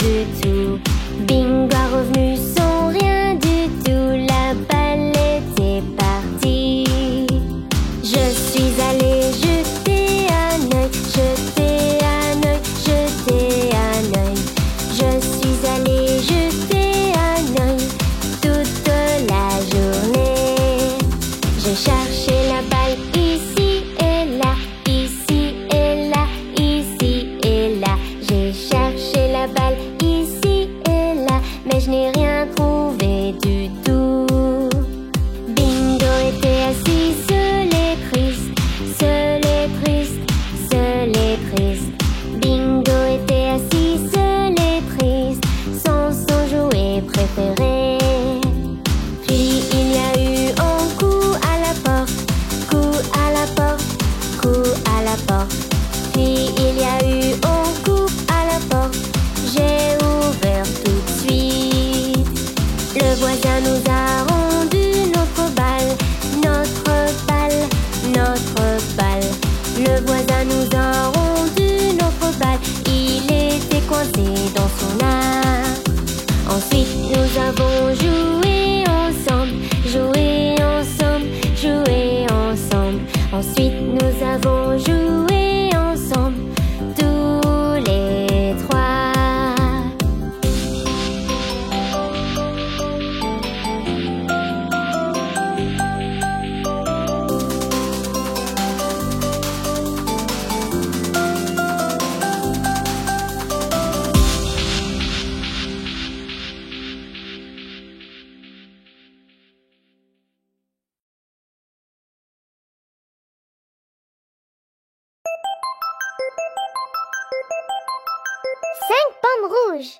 du tout. Bingo a revenu sans rien du tout. La balle était partie. Je suis allée jeter un œil, jeter un œil, jeter un œil. Je suis allée jeter un œil toute la journée. J'ai cherché la balle ici et là, ici et là, ici et là. J'ai cherché la balle ici et là, mais je n'ai rien trouvé du tout. Bingo était assis seul et triste, seul et triste, seul et triste. Bingo était assis seul et triste, sans son jouet préféré. Puis il y a eu un coup à la porte, coup à la porte, coup à la porte. Puis il y a eu un coup à la porte, j'ai ouvert tout de suite. Le voisin nous a rendu notre balle, notre balle, notre balle. Le voisin nous a rendu notre balle, il était coincé dans son art. Ensuite nous avons joué ensemble, joué ensemble, joué ensemble. Ensuite nous avons joué ensemble, tous les trois. Cinq pommes rouges.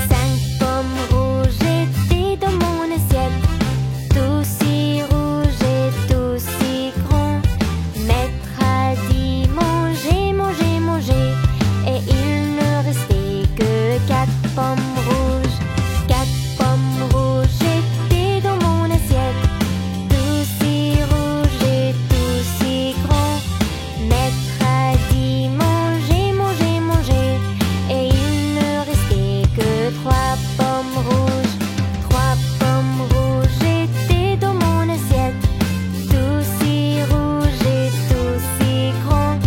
Cinq pommes rouges étaient dans mon assiette, tout si rouge et tout si grand. Maître a dit manger, manger, manger, et il ne restait que quatre pommes rouges. Quatre pommes rouges étaient dans mon assiette, tout si rouge et tout si grand. Maître a dit manger, manger, manger, et il ne restait que trois pommes rouges. Trois pommes rouges étaient dans mon assiette, tout si rouge et tout si grand.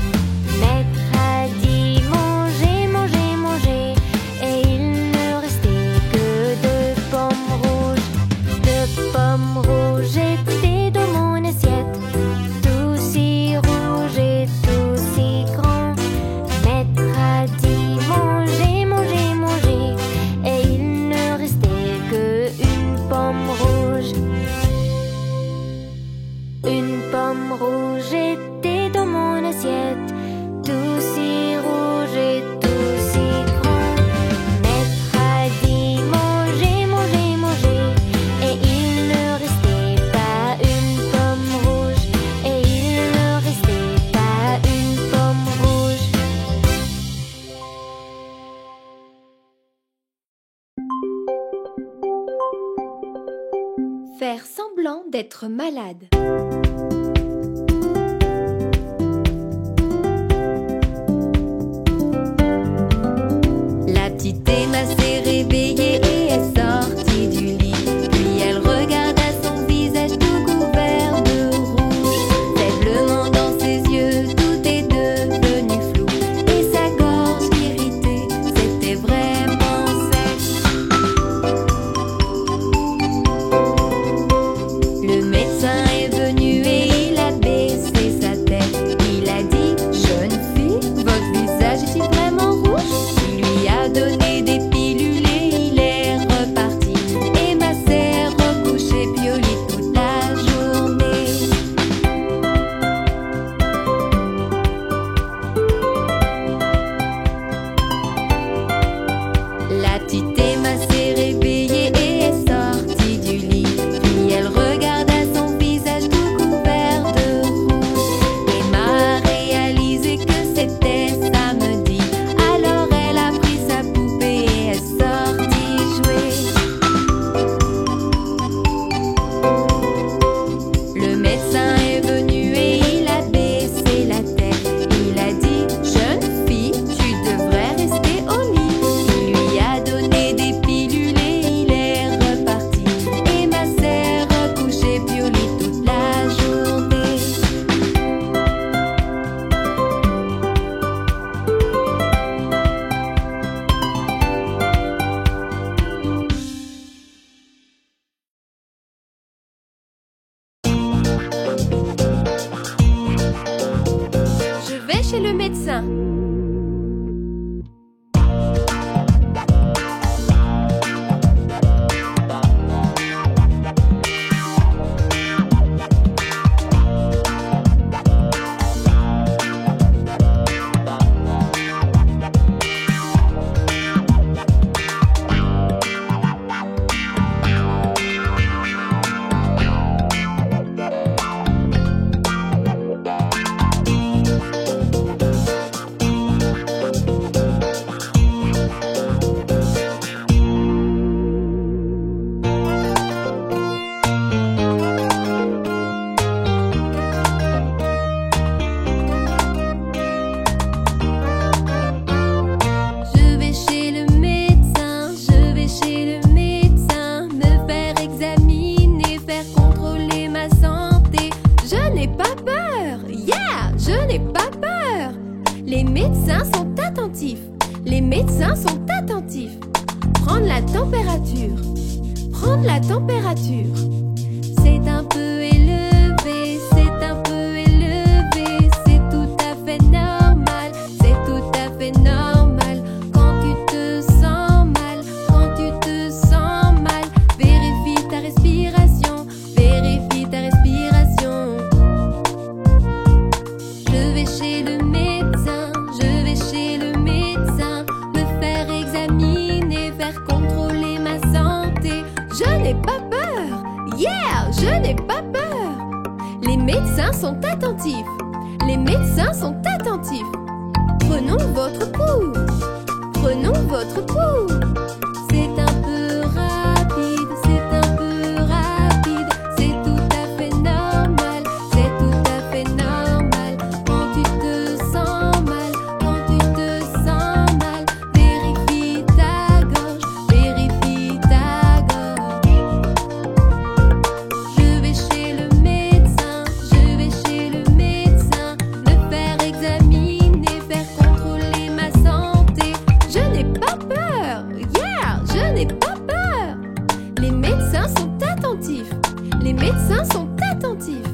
Maître a dit manger, manger, manger, et il ne restait que deux pommes rouges. Deux pommes rouges étaient dans mon assiette, tout si rouge et tout si grand. Maître a dit manger, manger, manger, et il ne restait que une pomme rouge. Une pomme rouge était dans mon assiette, tout si rouge et tout si grand. Maître a dit manger, manger, manger, et il ne restait pas une pomme rouge, et il ne restait pas une pomme rouge. Faire semblant d'être malade. La petite Emma s'est réveillée et est sortie du lit. Puis elle regarda son visage tout couvert de rouge. Faiblement dans ses yeux, tout est devenu flou. Et sa gorge irritée, c'était vraiment sec. Le médecin est venu et il a baissé sa tête. Il a dit: jeune fille, votre visage est-il vraiment rouge? Il lui a donné des pilules et il est reparti. Emma s'est recouchée puis au lit toute la journée. La petite Emma s'est réveillée et est sortie du lit. Puis elle regarda son visage tout couvert de rouge. Emma a réalisé que c'était samedi. Alors elle a pris sa la température. C'est un peu élevé, c'est un peu élevé. C'est tout à fait normal, c'est tout à fait normal. Quand tu te sens mal, quand tu te sens mal, vérifie ta respiration, vérifie ta respiration. Je vais chez le médecin, je vais chez le médecin, me faire examiner, faire contrôler ma santé. Je n'ai pas peur, yeah, je n'ai pas peur. Les médecins sont attentifs, les médecins sont attentifs. Prenons votre pouls, prenons votre pouls. C'est un peu rapide, c'est un peu rapide. C'est tout à fait normal, c'est tout à fait normal. Quand tu te sens mal, quand tu te sens mal, vérifie ta gorge, vérifie ta gorge. Je vais chez le médecin, je vais chez le médecin, me faire examiner, faire contrôler ma santé. Je n'ai pas peur, yeah, je n'ai pas peur. Les médecins sont attentifs, les médecins sont attentifs.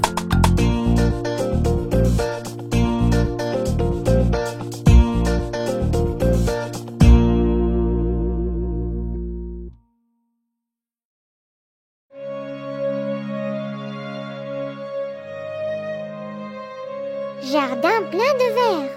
Jardin plein de verre.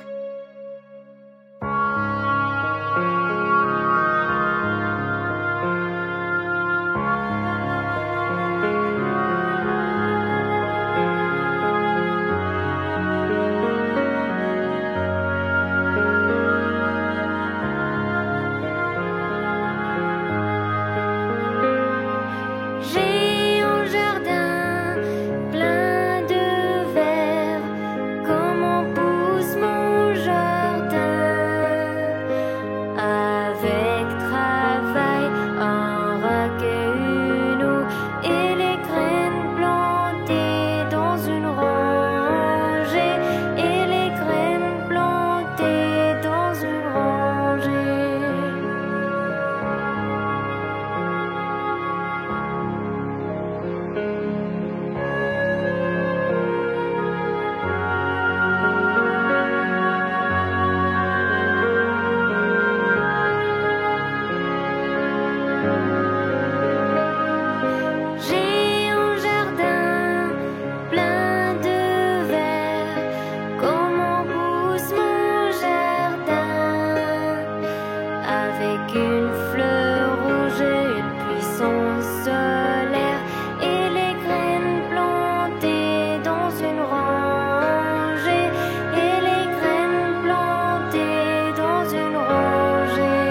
J'ai un jardin plein de verre. Comment pousse mon jardin? Avec travail, un raquet, une eau et les graines plantées dans une rangée. Et les graines plantées dans une rangée. J'ai un jardin plein de verre. Comment pousse mon jardin? Avec une fleur rouge, une puissance solaire et les graines plantées dans une rangée. Et les graines plantées dans une rangée.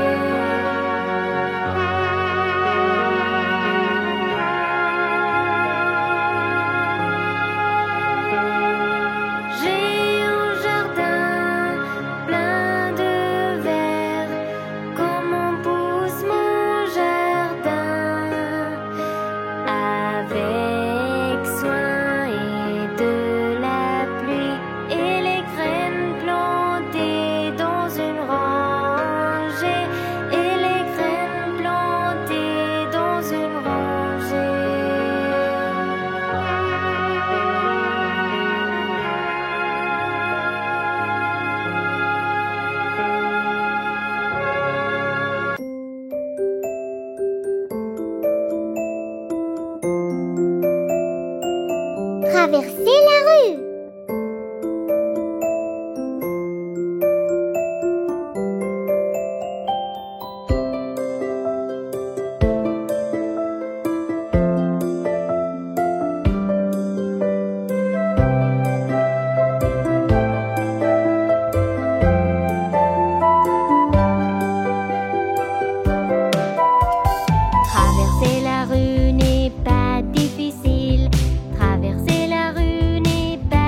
J'ai un jardin plein de verre. Comment pousse mon jardin? Avec soin et de la pluie et les graines plantées dans une rangée. Et les graines plantées dans une rangée. Traverser la rue. Traverser la rue n'est pas difficile. Traverser la rue n'est pas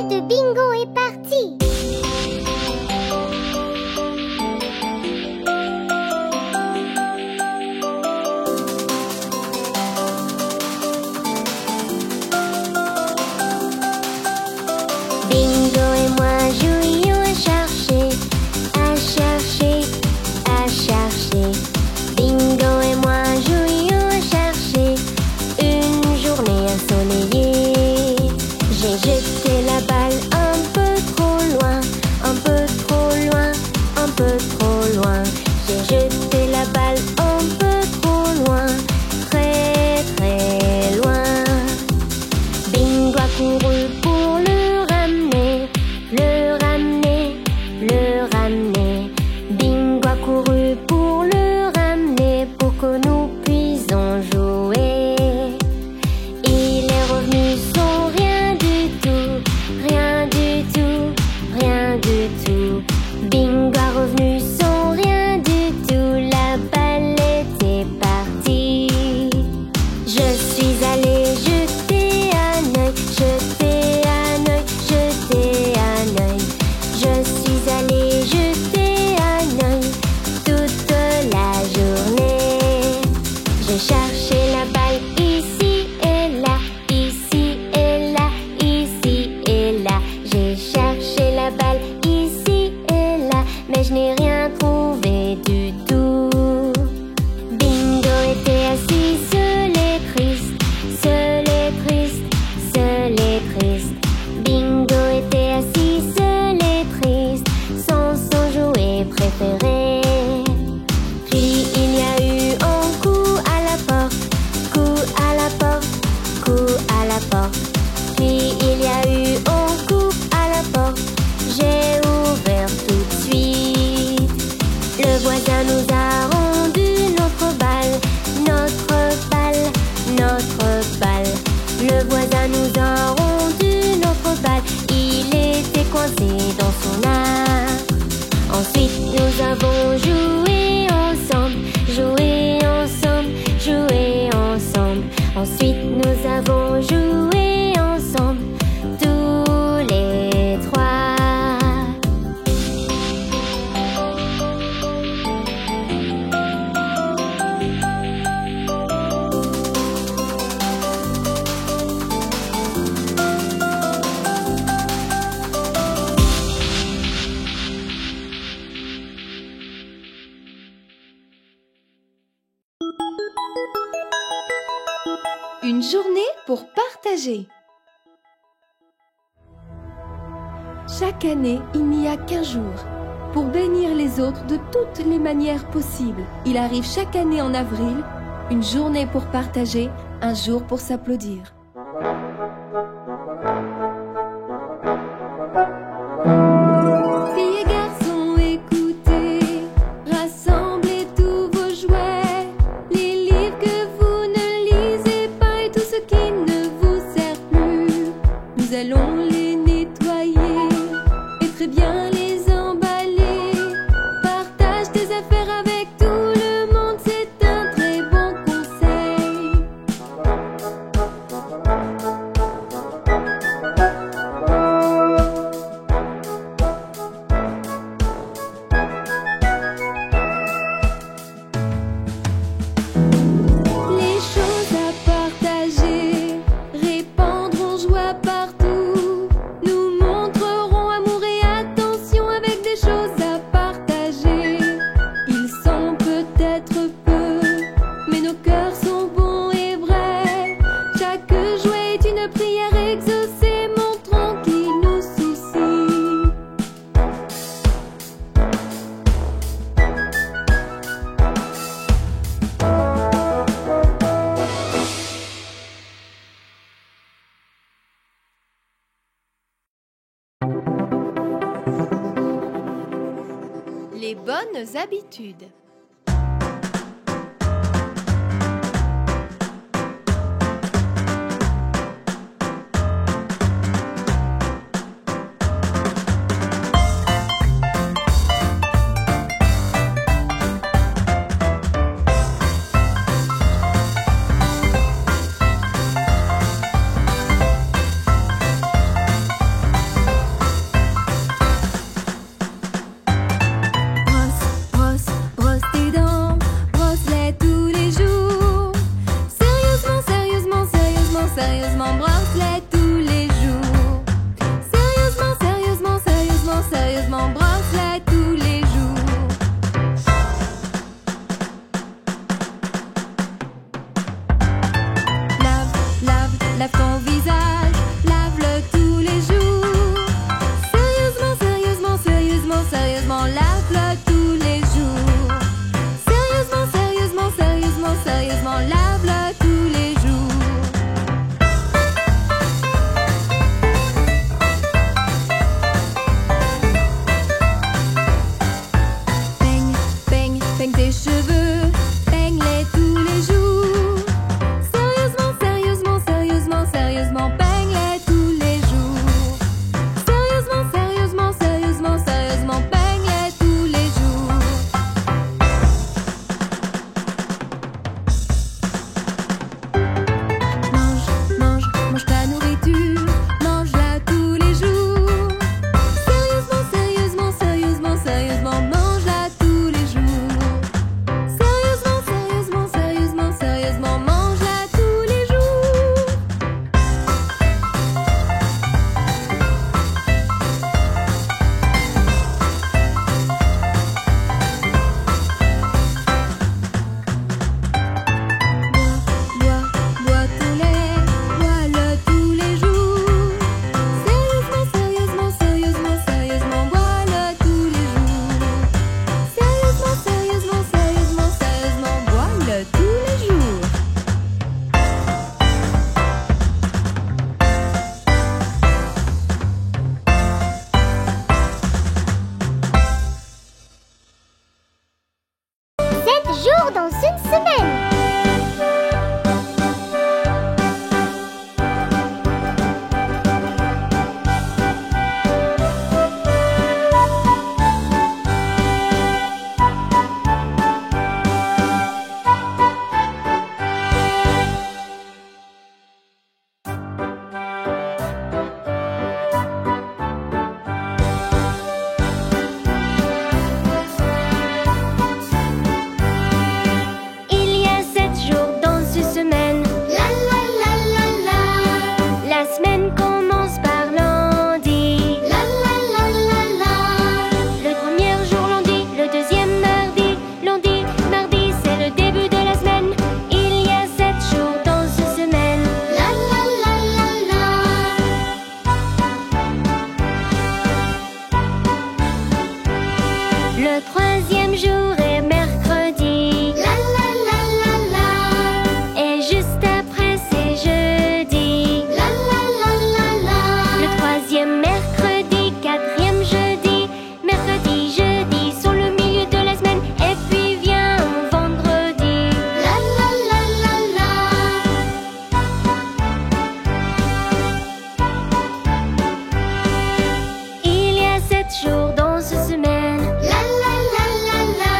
de bingo est partie. Bingo et moi jouions à chercher, à chercher, à chercher. Bingo et moi jouions à chercher une journée ensoleillée. J'ai jeté la balle un peu trop loin, un peu trop loin, un peu trop loin. J'ai jeté la balle un peu trop loin, très très loin. Bingo a couru pour le ramener, le ramener, le ramener. Bingo a couru pour le ramener pour que nous puissions jouer. Il est revenu sans rien du tout, rien du tout, rien du tout. Bingo a revenu sans rien du tout, la balle était partie. Je suis allée jeter un œil, jeter un œil, jeter un œil. Je suis allée jeter un œil toute la journée. J'ai cherché la balle ici et là, ici et là, ici et là. J'ai cherché la balle ici et là, mais je n'ai rien trouvé du tout. Bingo était assis seul et triste, seul et triste, seul et triste. Bingo était assis seul et triste, sans son jouet préféré. Puis il y a eu un coup à la porte, coup à la porte, coup à la porte. Puis il y a eu un coup à la porte, j'ai ouvert tout de suite. Le voisin nous a rendu notre balle, notre balle, notre balle. Le voisin nous a rendu notre balle, il était coincé dans son arbre. Ensuite nous avons joué ensemble, joué ensemble, joué ensemble. Ensuite nous avons joué ensemble, tous les trois. Une journée pour partager. Chaque année, il n'y a qu'un jour pour bénir les autres de toutes les manières possibles. Il arrive chaque année en avril, une journée pour partager, un jour pour s'applaudir. Filles et garçons, écoutez, rassemblez tous vos jouets, les livres que vous ne lisez pas et tout ce qui ne vous sert plus. Nous allons les nettoyer et très bien les emballer. Partage tes affaires avec tout le monde, c'est un très bon conseil. Les choses à partager répandront joie partout. Nous montrerons amour et attention avec des choses à partager. Ils sont peut-être peu, mais nos cœurs sont bons et vrais. Chaque jouet est une prière exaucée, montrant qu'il nous soucie. Les bonnes habitudes. Lave ton visage, lave-le tous les jours. Sérieusement, sérieusement, sérieusement, sérieusement, lave-le tous les jours. Sérieusement, sérieusement, sérieusement, sérieusement, lave-le tous les jours. Peigne, peigne, peigne tes cheveux, peigne-les tous les jours. Sérieusement, sérieusement, sérieusement, sérieusement, peigne-les tous les jours. Sérieusement, sérieusement, sérieusement, sérieusement, peigne-les tous les jours. Mange ta nourriture, mange-la tous les jours. Sérieusement, sérieusement, sérieusement, sérieusement, mange-la tous les jours. Sérieusement, sérieusement, sérieusement, sérieusement, mange-la tous les jours. Bois ton lait, bois-le tous les jours. Sérieusement, sérieusement, sérieusement, sérieusement, bois-le tous les jours. Sérieusement, sérieusement, sérieusement, sérieusement, bois-le tous les jours. Sept jours dans une semaine. Il y a 7 jours dans une semaine. La la la la la. La semaine commence par lundi. La la la la la. Le premier jour lundi, le deuxième mardi. Lundi, mardi, c'est le début de la semaine. Il y a 7 jours dans une semaine. La la la la la. Le troisième jour est mercredi. La la la la la. Et juste après c'est jeudi. La la la la la. Le troisième mercredi, quatrième jeudi. Mercredi, jeudi sont le milieu de la semaine. Et puis vient vendredi. La la la la la. Il y a 7 jours dans une semaine. La la la la la.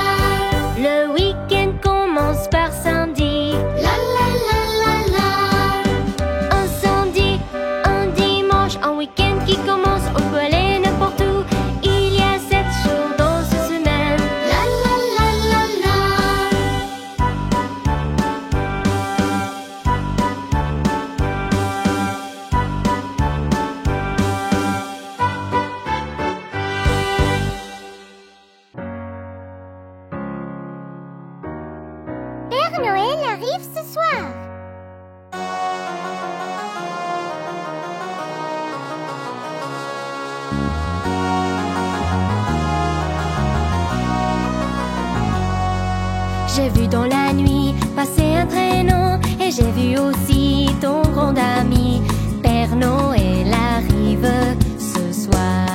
Le week-end commence par samedi. La la la la la. Un samedi, un dimanche, un week-end qui commence. On peut aller n'importe où. Il y a 7 jours dans une semaine. La la la la la. Père Noël arrive ce soir. J'ai vu dans la nuit passer un traîneau et j'ai vu aussi ton grand ami. Père Noël arrive ce soir.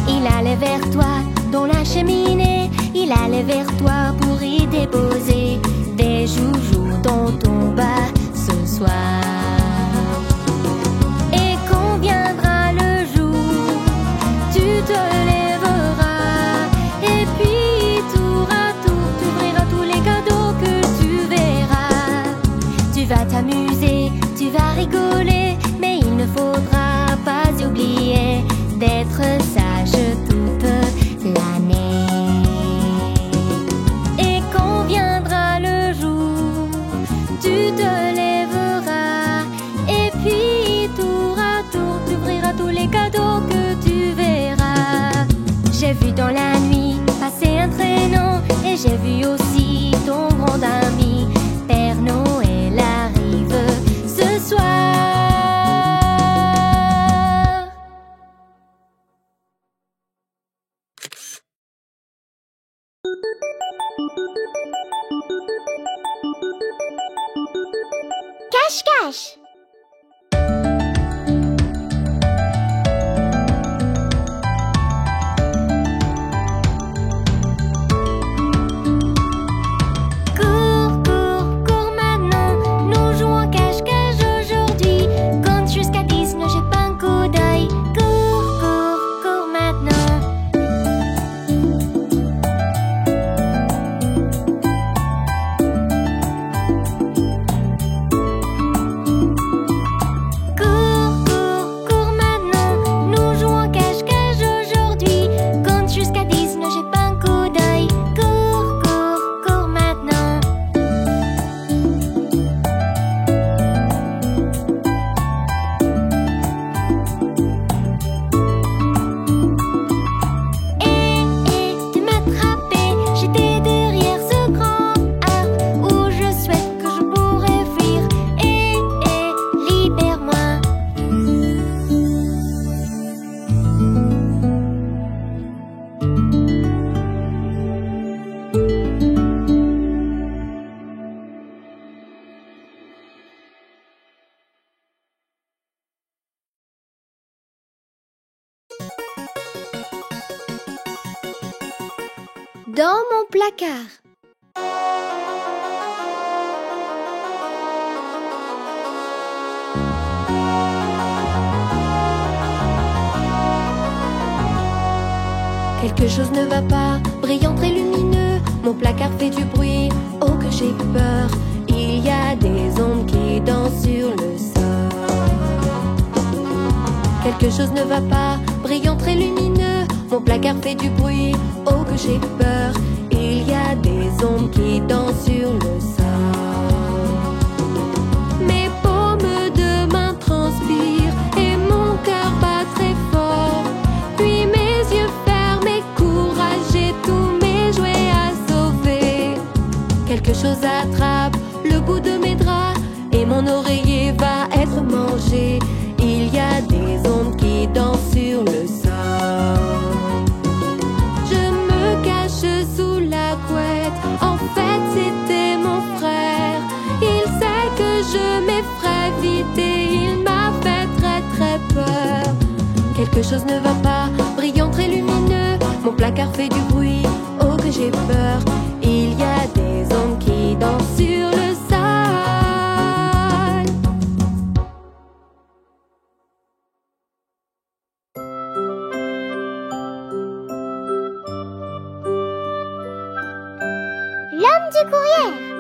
Il allait vers toi dans la cheminée. Il allait vers toi pour y déposer des joujoux dans ton bas ce soir. Et quand viendra le jour, tu te lèveras. Et puis tour à tour, t'ouvriras tous les cadeaux que tu verras. Tu vas t'amuser, tu vas rigoler, mais il ne faudra pas oublier d'être sage toute l'année. Et quand viendra le jour, tu te lèveras. Et puis tour à tour, tu ouvriras tous les cadeaux que tu verras. J'ai vu dans la nuit passer un traîneau et j'ai vu aussi ton grand ami. Père Noël arrive Cache-cache. Cours, cours, cours maintenant. Nous jouons cache-cache aujourd'hui. Compte jusqu'à 10, ne jette pas un coup d'œil. Cours, cours, cours maintenant. Cours, cours, cours maintenant. Nous jouons cache-cache aujourd'hui. Compte jusqu'à 10, ne jette pas un coup d'œil. Cours, cours, cours maintenant. De m'attraper, j'étais derrière ce grand arbre où je souhaite que je pourrais fuir. Libère-moi. Dans mon placard. Quelque chose ne va pas, brillant très lumineux. Mon placard fait du bruit, oh que j'ai peur. Il y a des ombres qui dansent sur le sol. Quelque chose ne va pas, brillant très lumineux. Mon placard fait du bruit, oh que j'ai peur. Il y a des ombres qui dansent sur le sol. Mes paumes de main transpirent et mon cœur bat très fort. Puis mes yeux fermés, courage, j'ai tous mes jouets à sauver. Quelque chose attrape le bout de mes draps et mon oreiller va être mangé. Il y a des ombres qui dansent sur le sol. Je me cache sous la couette, en fait c'était mon frère. Il sait que je m'effraie vite et il m'a fait très très peur. Quelque chose ne va pas, brillant très lumineux. Mon placard fait du bruit, oh que j'ai peur. Il y a des ombres qui dansent sur le sol. L'homme du courrier.